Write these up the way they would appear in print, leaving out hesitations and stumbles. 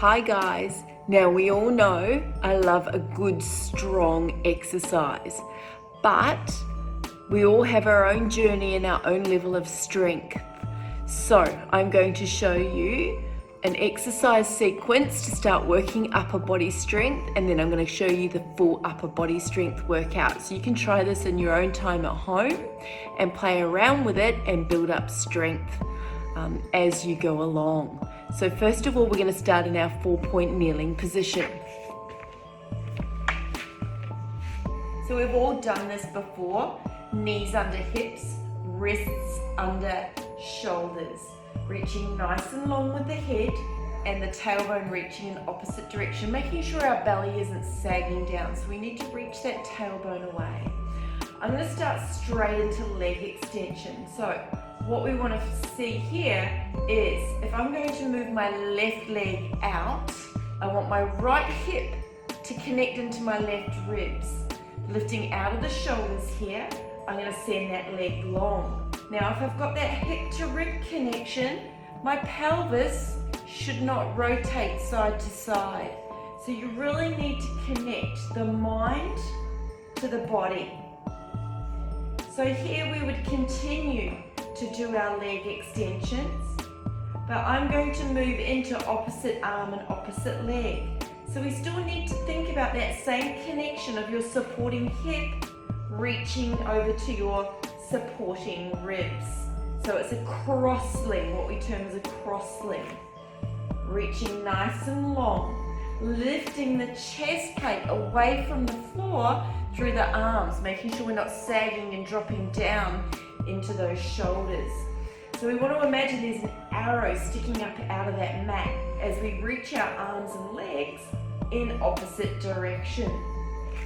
Hi guys, now we all know I love a good strong exercise, but we all have our own journey and our own level of strength. So I'm going to show you an exercise sequence to start working upper body strength, and then I'm going to show you the full upper body strength workout. So you can try this in your own time at home and play around with it and build up strength as you go along. So first of all, we're going to start in our 4-point kneeling position. So we've all done this before. Knees under hips, wrists under shoulders. Reaching nice and long with the head and the tailbone reaching in opposite direction, making sure our belly isn't sagging down. So we need to reach that tailbone away. I'm going to start straight into leg extension. So what we want to see here is if I'm going to move my left leg out, I want my right hip to connect into my left ribs. Lifting out of the shoulders here, I'm going to send that leg long. Now, if I've got that hip to rib connection, my pelvis should not rotate side to side. So you really need to connect the mind to the body. So here we would continue to do our leg extensions, but I'm going to move into opposite arm and opposite leg. So we still need to think about that same connection of your supporting hip reaching over to your supporting ribs. So it's a crossling, what we term as a crossling. Reaching nice and long, lifting the chest plate away from the floor through the arms, making sure we're not sagging and dropping down into those shoulders. So we want to imagine there's an arrow sticking up out of that mat as we reach our arms and legs in opposite direction.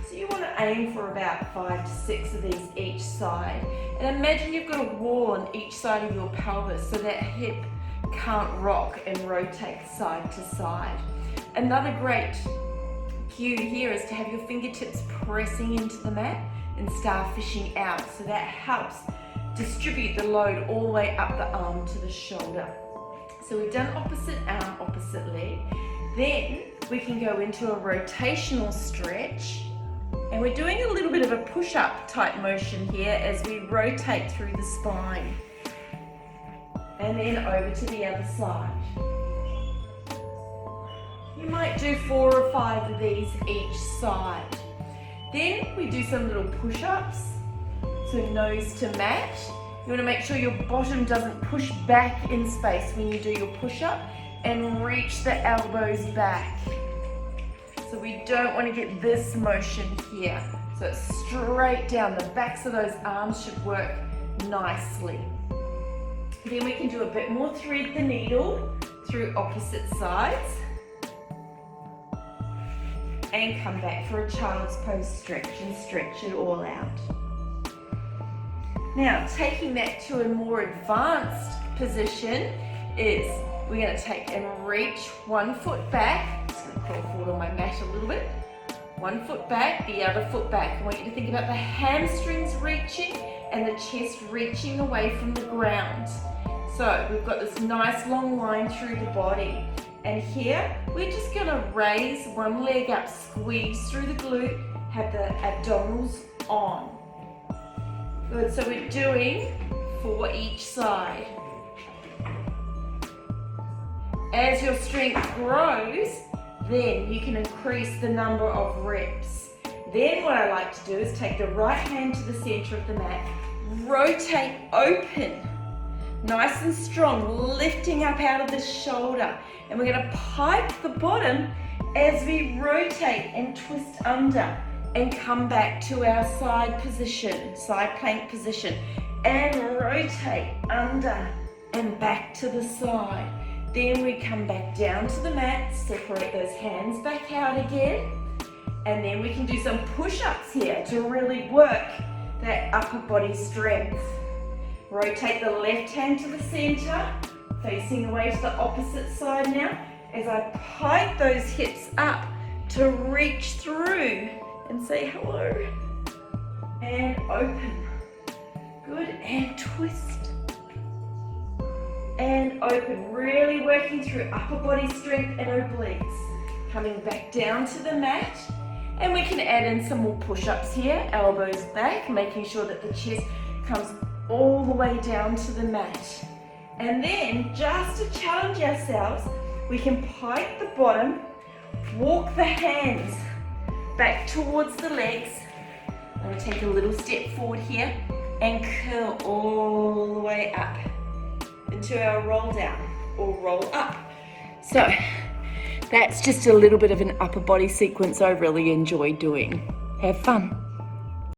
So you want to aim for about 5 to 6 of these each side. And imagine you've got a wall on each side of your pelvis so that hip can't rock and rotate side to side. Another great cue here is to have your fingertips pressing into the mat and starfishing out. So that helps distribute the load all the way up the arm to the shoulder. So we've done opposite arm, opposite leg. Then we can go into a rotational stretch. And we're doing a little bit of a push-up type motion here as we rotate through the spine. And then over to the other side. You might do 4 or 5 of these each side. Then we do some little push-ups. So nose to mat. You want to make sure your bottom doesn't push back in space when you do your push-up, and reach the elbows back. So we don't want to get this motion here. So it's straight down. The backs of those arms should work nicely. Then we can do a bit more thread the needle through opposite sides. And come back for a child's pose stretch and stretch it all out. Now, taking that to a more advanced position is we're going to take and reach one foot back. Just going to crawl forward on my mat a little bit. One foot back, the other foot back. I want you to think about the hamstrings reaching and the chest reaching away from the ground. So we've got this nice long line through the body. And here, we're just going to raise one leg up, squeeze through the glute, have the abdominals on. Good, so we're doing 4 each side. As your strength grows, then you can increase the number of reps. Then what I like to do is take the right hand to the center of the mat, rotate open, nice and strong, lifting up out of the shoulder. And we're going to pipe the bottom as we rotate and twist under and come back to our side position, side plank position, and rotate under and back to the side. Then we come back down to the mat, separate those hands back out again, and then we can do some push-ups here to really work that upper body strength. Rotate the left hand to the center, facing away to the opposite side now, as I pipe those hips up to reach through and say hello. And open. Good, and twist. and open, really working through upper body strength and obliques. Coming back down to the mat, and we can add in some more push-ups here, elbows back, making sure that the chest comes all the way down to the mat. And then, just to challenge ourselves, we can pike the bottom, walk the hands back towards the legs. I'm going to take a little step forward here and curl all the way up into our roll down or roll up. So that's just a little bit of an upper body sequence I really enjoy doing. Have fun.